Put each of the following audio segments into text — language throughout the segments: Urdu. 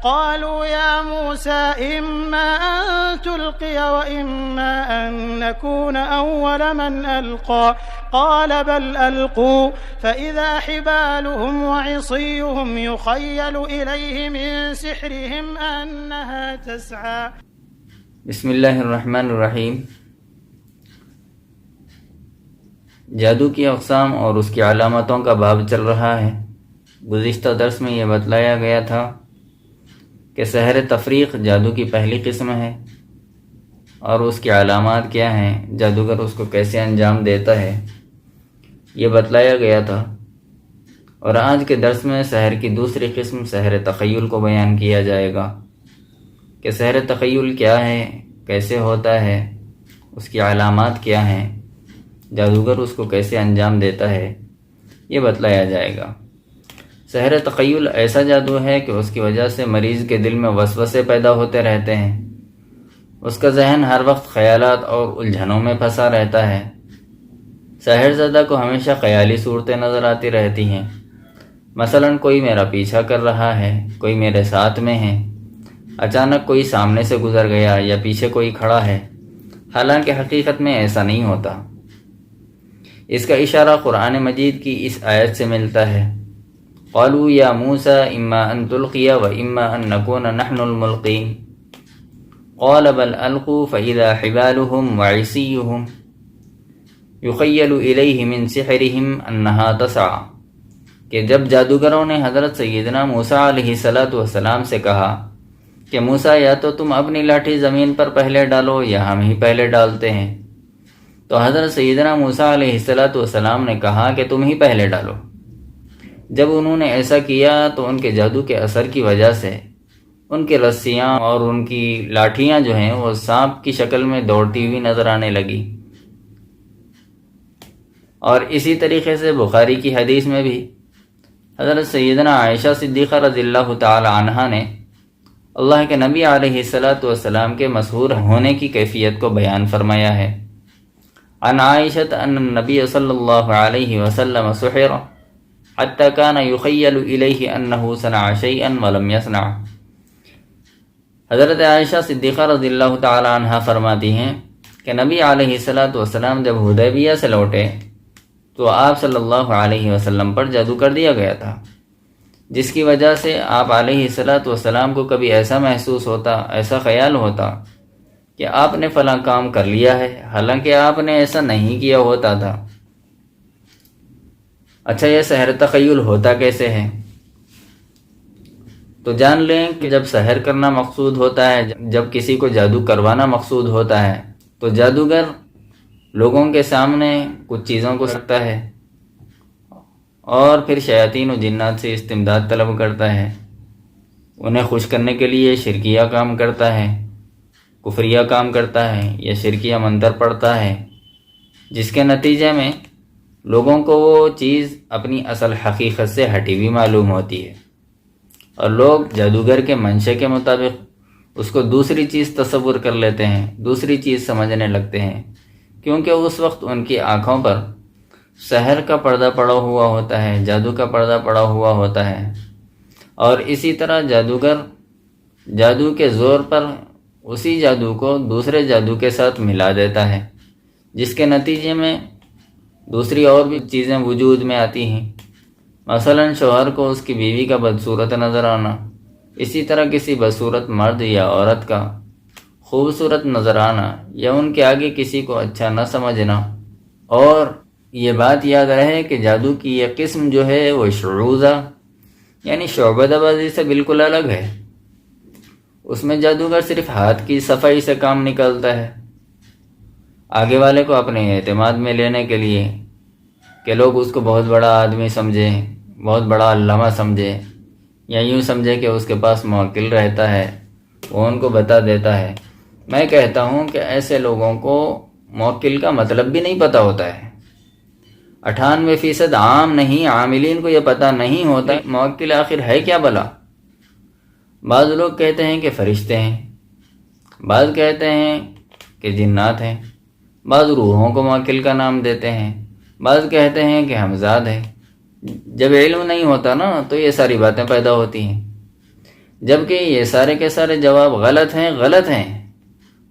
قالوا يا موسى إما أن تلقي وإما أن نكون أول من ألقى قال بل ألقوا فإذا حبالهم وعصيهم يخيل إليه من سحرهم أنها تسعى. بسم اللہ الرحمن الرحیم. جادو کی اقسام اور اس کی علامتوں کا باب چل رہا ہے. گزشتہ درس میں یہ بتلایا گیا تھا کہ سحر تفریق جادو کی پہلی قسم ہے اور اس کی علامات کیا ہیں، جادوگر اس کو کیسے انجام دیتا ہے، یہ بتلایا گیا تھا. اور آج کے درس میں سحر کی دوسری قسم سحر تخیل کو بیان کیا جائے گا کہ سحر تخیل کیا ہے، کیسے ہوتا ہے، اس کی علامات کیا ہیں، جادوگر اس کو کیسے انجام دیتا ہے، یہ بتلایا جائے گا. سحر تخیل ایسا جادو ہے کہ اس کی وجہ سے مریض کے دل میں وسوسے پیدا ہوتے رہتے ہیں. اس کا ذہن ہر وقت خیالات اور الجھنوں میں پھنسا رہتا ہے. سحر زدہ کو ہمیشہ خیالی صورتیں نظر آتی رہتی ہیں. مثلا کوئی میرا پیچھا کر رہا ہے، کوئی میرے ساتھ میں ہے، اچانک کوئی سامنے سے گزر گیا یا پیچھے کوئی کھڑا ہے، حالانکہ حقیقت میں ایسا نہیں ہوتا. اس کا اشارہ قرآن مجید کی اس آیت سے ملتا ہے، قالوا یا موسیٰ اما ان تلقی و اما ان نکون نحن الملقین قال بل القوا فاذا حبالهم وعصیهم یخیل الیہ من سحرهم انہا تسعى، کہ جب جادوگروں نے حضرت سیدنا موسیٰ علیہ السلام سے کہا کہ موسیٰ یا تو تم اپنی لاٹھی زمین پر پہلے ڈالو یا ہم ہی پہلے ڈالتے ہیں، تو حضرت سیدنا موسیٰ علیہ السلام نے کہا کہ تم ہی پہلے ڈالو. جب انہوں نے ایسا کیا تو ان کے جادو کے اثر کی وجہ سے ان کی رسیاں اور ان کی لاٹھیاں جو ہیں وہ سانپ کی شکل میں دوڑتی ہوئی نظر آنے لگی. اور اسی طریقے سے بخاری کی حدیث میں بھی حضرت سیدنا عائشہ صدیقہ رضی اللہ تعالی عنہا نے اللہ کے نبی علیہ السلام کے مسحور ہونے کی کیفیت کو بیان فرمایا ہے. عن عائشہ ان النبی صلی اللہ علیہ وسلم سحر حتی کان یخیل الیہ انہ صنع شیئا ولم یصنع. حضرت عائشہ صدیقہ رضی اللہ تعالی عنہ فرماتی ہیں کہ نبی علیہ السلام جب حدیبیہ سے لوٹے تو آپ صلی اللہ علیہ وسلم پر جادو کر دیا گیا تھا، جس کی وجہ سے آپ علیہ السلام کو کبھی ایسا محسوس ہوتا، ایسا خیال ہوتا کہ آپ نے فلاں کام کر لیا ہے، حالانکہ آپ نے ایسا نہیں کیا ہوتا تھا. اچھا، یہ سحر تخیل ہوتا کیسے ہے؟ تو جان لیں کہ جب سحر کرنا مقصود ہوتا ہے، جب کسی کو جادو کروانا مقصود ہوتا ہے، تو جادوگر لوگوں کے سامنے کچھ چیزوں کو رکھتا ہے اور پھر شیاطین و جنات سے استمداد طلب کرتا ہے. انہیں خوش کرنے کے لیے شرکیہ کام کرتا ہے، کفریہ کام کرتا ہے یا شرکیہ منتر پڑھتا ہے، جس کے نتیجے میں لوگوں کو وہ چیز اپنی اصل حقیقت سے ہٹی ہوئی معلوم ہوتی ہے اور لوگ جادوگر کے منشے کے مطابق اس کو دوسری چیز تصور کر لیتے ہیں، دوسری چیز سمجھنے لگتے ہیں، کیونکہ اس وقت ان کی آنکھوں پر سحر کا پردہ پڑا ہوا ہوتا ہے، جادو کا پردہ پڑا ہوا ہوتا ہے. اور اسی طرح جادوگر جادو کے زور پر اسی جادو کو دوسرے جادو کے ساتھ ملا دیتا ہے، جس کے نتیجے میں دوسری اور بھی چیزیں وجود میں آتی ہیں. مثلا شوہر کو اس کی بیوی کا بدصورت نظر آنا، اسی طرح کسی بدصورت مرد یا عورت کا خوبصورت نظر آنا، یا ان کے آگے کسی کو اچھا نہ سمجھنا. اور یہ بات یاد رہے کہ جادو کی یہ قسم جو ہے وہ شعوذہ یعنی شعبدہ بازی سے بالکل الگ ہے. اس میں جادوگر صرف ہاتھ کی صفائی سے کام نکالتا ہے، آگے والے کو اپنے اعتماد میں لینے کے لیے کہ لوگ اس کو بہت بڑا آدمی سمجھیں، بہت بڑا علامہ سمجھیں، یا یوں سمجھے کہ اس کے پاس موکل رہتا ہے، وہ ان کو بتا دیتا ہے. میں کہتا ہوں کہ ایسے لوگوں کو موکل کا مطلب بھی نہیں پتہ ہوتا ہے. 98% عام نہیں عاملین کو یہ پتہ نہیں ہوتا موکل آخر ہے کیا بلا. بعض لوگ کہتے ہیں کہ فرشتے ہیں، بعض کہتے ہیں کہ جنات ہیں، بعض روحوں کو موکل کا نام دیتے ہیں، بعض کہتے ہیں کہ ہمزاد ہے. جب علم نہیں ہوتا نا تو یہ ساری باتیں پیدا ہوتی ہیں. جبکہ یہ سارے کے سارے جواب غلط ہیں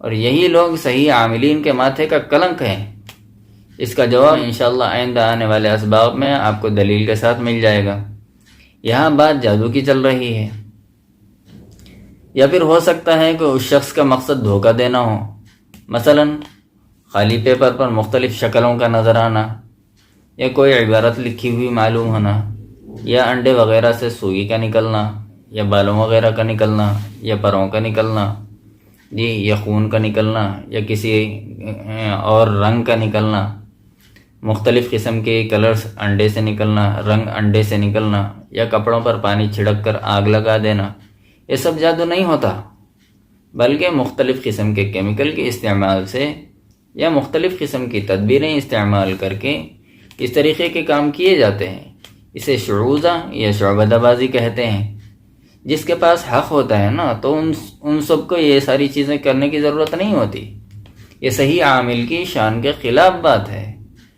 اور یہی لوگ صحیح عاملین کے ماتھے کا کلنک ہیں۔ اس کا جواب انشاءاللہ آئندہ آنے والے اسباق میں آپ کو دلیل کے ساتھ مل جائے گا۔ یہاں بات جادو کی چل رہی ہے، یا پھر ہو سکتا ہے کہ اس شخص کا مقصد دھوکہ دینا ہو، مثلا خالی پیپر پر مختلف شکلوں کا نظر آنا، یا کوئی عبارت لکھی ہوئی معلوم ہونا، یا انڈے وغیرہ سے سوئی کا نکلنا، یا بالوں وغیرہ کا نکلنا، یا پروں کا نکلنا، یا خون کا نکلنا، یا کسی اور رنگ کا نکلنا، مختلف قسم کے کلرز انڈے سے نکلنا، رنگ انڈے سے نکلنا، یا کپڑوں پر پانی چھڑک کر آگ لگا دینا، یہ سب جادو نہیں ہوتا، بلکہ مختلف قسم کے کیمیکل کے استعمال سے یا مختلف قسم کی تدبیریں استعمال کر کے اس طریقے کے کام کیے جاتے ہیں۔ اسے شعوذہ یا شعبدہ بازی کہتے ہیں۔ جس کے پاس حق ہوتا ہے نا تو ان سب کو یہ ساری چیزیں کرنے کی ضرورت نہیں ہوتی۔ یہ صحیح عامل کی شان کے خلاف بات ہے،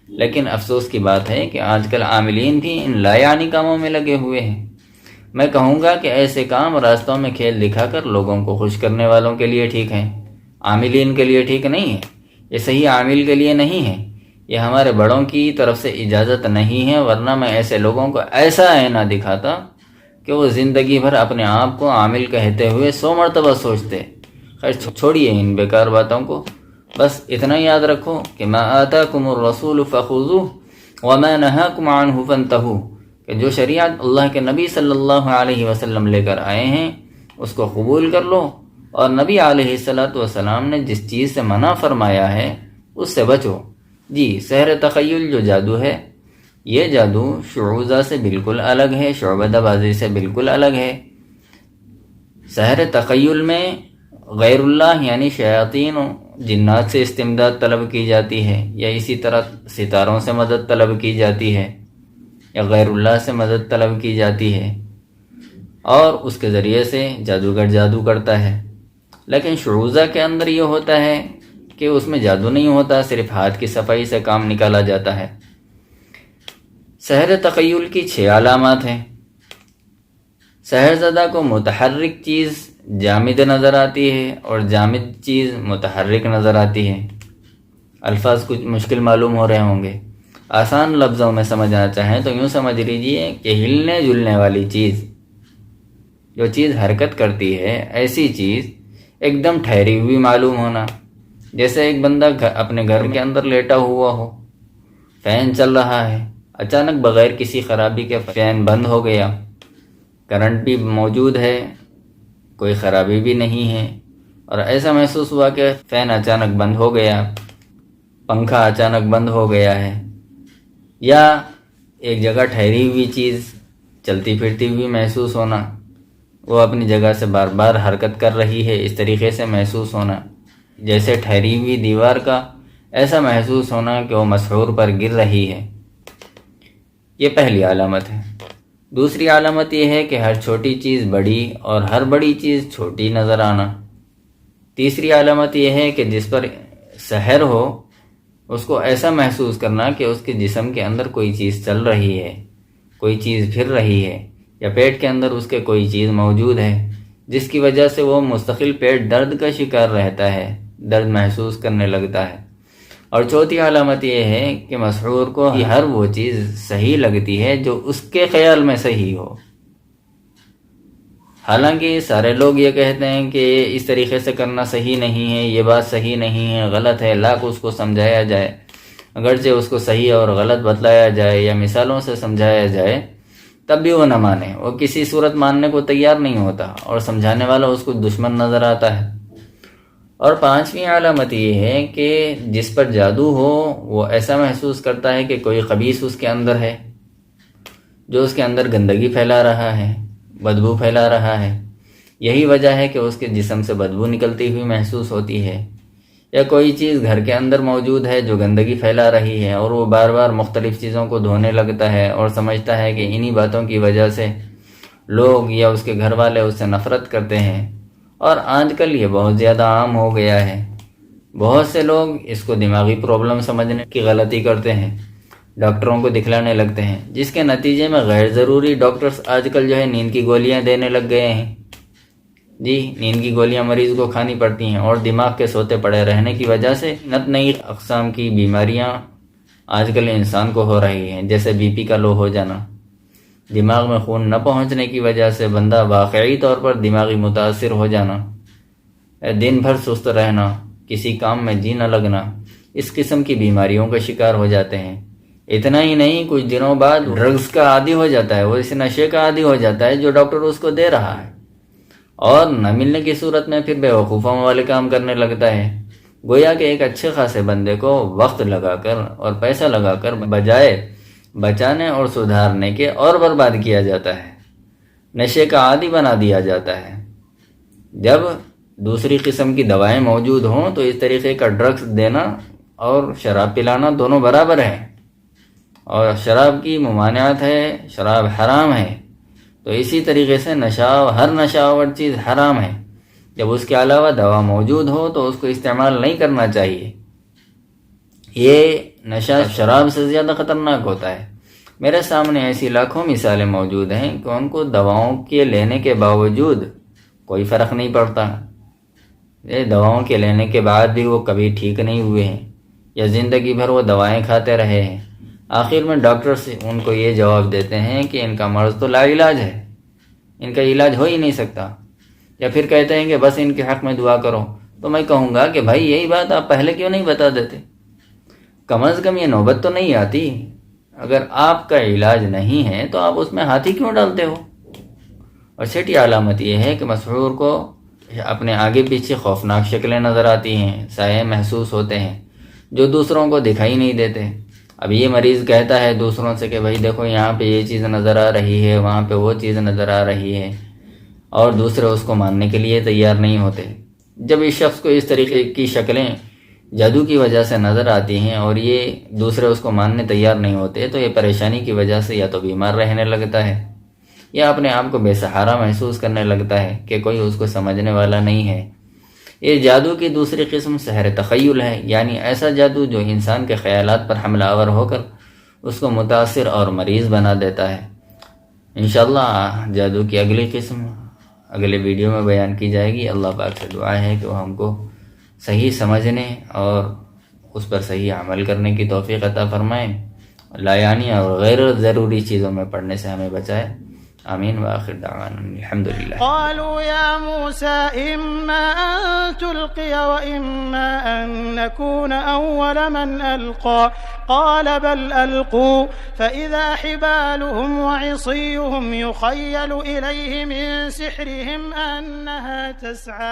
لیکن افسوس کی بات ہے کہ آج کل عاملین بھی ان لا یعنی کاموں میں لگے ہوئے ہیں۔ میں کہوں گا کہ ایسے کام راستوں میں کھیل دکھا کر لوگوں کو خوش کرنے والوں کے لیے ٹھیک ہیں، عاملین کے لیے ٹھیک نہیں ہے۔ یہ صحیح عامل کے لیے نہیں ہے، یہ ہمارے بڑوں کی طرف سے اجازت نہیں ہے، ورنہ میں ایسے لوگوں کو ایسا آئینہ دکھاتا کہ وہ زندگی بھر اپنے آپ کو عامل کہتے ہوئے 100 مرتبہ سوچتے۔ خیر چھوڑیے ان بیکار باتوں کو، بس اتنا یاد رکھو کہ ما آتاکم الرسول فخذوہ وما نہاکم عنہ فانتہوا، کہ جو شریعت اللہ کے نبی صلی اللہ علیہ وسلم لے کر آئے ہیں اس کو قبول کر لو، اور نبی علیہ السلام نے جس چیز سے منع فرمایا ہے اس سے بچو۔ جی سحر تخیل جو جادو ہے، یہ جادو شعوذہ سے بالکل الگ ہے، شعبدہ بازی سے بالکل الگ ہے۔ سحر تخیل میں غیر اللہ یعنی شیاطین و جنات سے استمداد طلب کی جاتی ہے، یا اسی طرح ستاروں سے مدد طلب کی جاتی ہے، یا غیر اللہ سے مدد طلب کی جاتی ہے، اور اس کے ذریعے سے جادوگر جادو کرتا ہے۔ لیکن شعوذہ کے اندر یہ ہوتا ہے کہ اس میں جادو نہیں ہوتا، صرف ہاتھ کی صفائی سے کام نکالا جاتا ہے۔ سحر تخیل کی 6 علامات ہیں۔ سحر زدہ کو متحرک چیز جامد نظر آتی ہے اور جامد چیز متحرک نظر آتی ہے۔ الفاظ کچھ مشکل معلوم ہو رہے ہوں گے، آسان لفظوں میں سمجھنا چاہیں تو یوں سمجھ لیجئے کہ ہلنے جلنے والی چیز، جو چیز حرکت کرتی ہے، ایسی چیز ایک دم ٹھہری ہوئی معلوم ہونا، جیسے ایک بندہ اپنے گھر کے اندر لیٹا ہوا ہو، فین چل رہا ہے، اچانک بغیر کسی خرابی کے فین بند ہو گیا، کرنٹ بھی موجود ہے، کوئی خرابی بھی نہیں ہے، اور ایسا محسوس ہوا کہ فین اچانک بند ہو گیا، پنکھا اچانک بند ہو گیا ہے، یا ایک جگہ ٹھہری ہوئی چیز چلتی پھرتی ہوئی محسوس ہونا، وہ اپنی جگہ سے بار بار حرکت کر رہی ہے، اس طریقے سے محسوس ہونا، جیسے ٹھہری ہوئی دیوار کا ایسا محسوس ہونا کہ وہ مسحور پر گر رہی ہے۔ یہ پہلی علامت ہے۔ دوسری علامت یہ ہے کہ ہر چھوٹی چیز بڑی اور ہر بڑی چیز چھوٹی نظر آنا۔ تیسری علامت یہ ہے کہ جس پر سحر ہو اس کو ایسا محسوس کرنا کہ اس کے جسم کے اندر کوئی چیز چل رہی ہے، کوئی چیز پھر رہی ہے، یا پیٹ کے اندر اس کے کوئی چیز موجود ہے جس کی وجہ سے وہ مستقل پیٹ درد کا شکار رہتا ہے، درد محسوس کرنے لگتا ہے۔ اور چوتھی علامت یہ ہے کہ مسحور کو ہر وہ چیز صحیح لگتی ہے جو اس کے خیال میں صحیح ہو۔ حالانکہ سارے لوگ یہ کہتے ہیں کہ اس طریقے سے کرنا صحیح نہیں ہے، یہ بات صحیح نہیں ہے، غلط ہے، لاکھ اس کو سمجھایا جائے، اگرچہ اس کو صحیح اور غلط بتلایا جائے یا مثالوں سے سمجھایا جائے تب بھی وہ نہ مانے، وہ کسی صورت ماننے کو تیار نہیں ہوتا، اور سمجھانے والا اس کو دشمن نظر آتا ہے۔ اور پانچویں علامت یہ ہے کہ جس پر جادو ہو وہ ایسا محسوس کرتا ہے کہ کوئی خبیث اس کے اندر ہے، جو اس کے اندر گندگی پھیلا رہا ہے، بدبو پھیلا رہا ہے۔ یہی وجہ ہے کہ اس کے جسم سے بدبو نکلتی ہوئی محسوس ہوتی ہے، یا کوئی چیز گھر کے اندر موجود ہے جو گندگی پھیلا رہی ہے، اور وہ بار بار مختلف چیزوں کو دھونے لگتا ہے اور سمجھتا ہے کہ انہی باتوں کی وجہ سے لوگ یا اس کے گھر والے اس سے نفرت کرتے ہیں۔ اور آج کل یہ بہت زیادہ عام ہو گیا ہے، بہت سے لوگ اس کو دماغی پرابلم سمجھنے کی غلطی کرتے ہیں، ڈاکٹروں کو دکھلانے لگتے ہیں، جس کے نتیجے میں غیر ضروری ڈاکٹرز آج کل نیند کی گولیاں دینے لگ گئے ہیں، جی نیند کی گولیاں مریض کو کھانی پڑتی ہیں، اور دماغ کے سوتے پڑے رہنے کی وجہ سے نئی اقسام کی بیماریاں آج کل انسان کو ہو رہی ہیں، جیسے بی پی کا لو ہو جانا، دماغ میں خون نہ پہنچنے کی وجہ سے بندہ واقعی طور پر دماغی متاثر ہو جانا، دن بھر سست رہنا، کسی کام میں جی نہ لگنا، اس قسم کی بیماریوں کا شکار ہو جاتے ہیں۔ اتنا ہی نہیں، کچھ دنوں بعد ڈرگز کا عادی ہو جاتا ہے، وہ اس نشے کا عادی ہو جاتا ہے جو ڈاکٹر اس کو دے رہا ہے، اور نہ ملنے کی صورت میں پھر بے وقوفوں والے کام کرنے لگتا ہے۔ گویا کہ ایک اچھے خاصے بندے کو وقت لگا کر اور پیسہ لگا کر بجائے بچانے اور سدھارنے کے اور برباد کیا جاتا ہے، نشے کا عادی بنا دیا جاتا ہے۔ جب دوسری قسم کی دوائیں موجود ہوں تو اس طریقے کا ڈرگز دینا اور شراب پلانا دونوں برابر ہیں، اور شراب کی ممانعت ہے، شراب حرام ہے، تو اسی طریقے سے ہر نشہ آور چیز حرام ہے۔ جب اس کے علاوہ دوا موجود ہو تو اس کو استعمال نہیں کرنا چاہیے۔ یہ نشہ شراب سے زیادہ خطرناک ہوتا ہے۔ میرے سامنے ایسی لاکھوں مثالیں موجود ہیں کہ ان کو دواؤں کے لینے کے باوجود کوئی فرق نہیں پڑتا، دواؤں کے لینے کے بعد بھی وہ کبھی ٹھیک نہیں ہوئے ہیں، یا زندگی بھر وہ دوائیں کھاتے رہے ہیں۔ آخر میں ڈاکٹر سے ان کو یہ جواب دیتے ہیں کہ ان کا مرض تو لا علاج ہے، ان کا علاج ہو ہی نہیں سکتا، یا پھر کہتے ہیں کہ بس ان کے حق میں دعا کرو۔ تو میں کہوں گا کہ بھائی یہی بات آپ پہلے کیوں نہیں بتا دیتے؟ کم از کم یہ نوبت تو نہیں آتی۔ اگر آپ کا علاج نہیں ہے تو آپ اس میں ہاتھی کیوں ڈالتے ہو؟ اور چھٹی علامت یہ ہے کہ مسحور کو اپنے آگے پیچھے خوفناک شکلیں نظر آتی ہیں، سائے محسوس ہوتے ہیں جو دوسروں کو دکھائی نہیں دیتے۔ اب یہ مریض کہتا ہے دوسروں سے کہ بھائی دیکھو یہاں پہ یہ چیز نظر آ رہی ہے، وہاں پہ وہ چیز نظر آ رہی ہے، اور دوسرے اس کو ماننے کے لیے تیار نہیں ہوتے۔ جب اس شخص کو اس طریقے کی شکلیں جادو کی وجہ سے نظر آتی ہیں اور یہ دوسرے اس کو ماننے تیار نہیں ہوتے، تو یہ پریشانی کی وجہ سے یا تو بیمار رہنے لگتا ہے، یا اپنے آپ کو بے سہارا محسوس کرنے لگتا ہے کہ کوئی اس کو سمجھنے والا نہیں ہے۔ یہ جادو کی دوسری قسم سحر تخیل ہے، یعنی ایسا جادو جو انسان کے خیالات پر حملہ آور ہو کر اس کو متاثر اور مریض بنا دیتا ہے۔ انشاءاللہ جادو کی اگلی قسم اگلے ویڈیو میں بیان کی جائے گی۔ اللہ پاک سے دعا ہے کہ وہ ہم کو صحیح سمجھنے اور اس پر صحیح عمل کرنے کی توفیق عطا فرمائیں، لایانی اور غیر ضروری چیزوں میں پڑھنے سے ہمیں بچائے۔ آمین وآخر دعوانا الحمدللہ۔ قالوا يا موسى إما أن تلقي وإما أن نكون أول من ألقى قال بل ألقوا فإذا حبالهم وعصيهم يخيل إليه من سحرهم أنها تسعى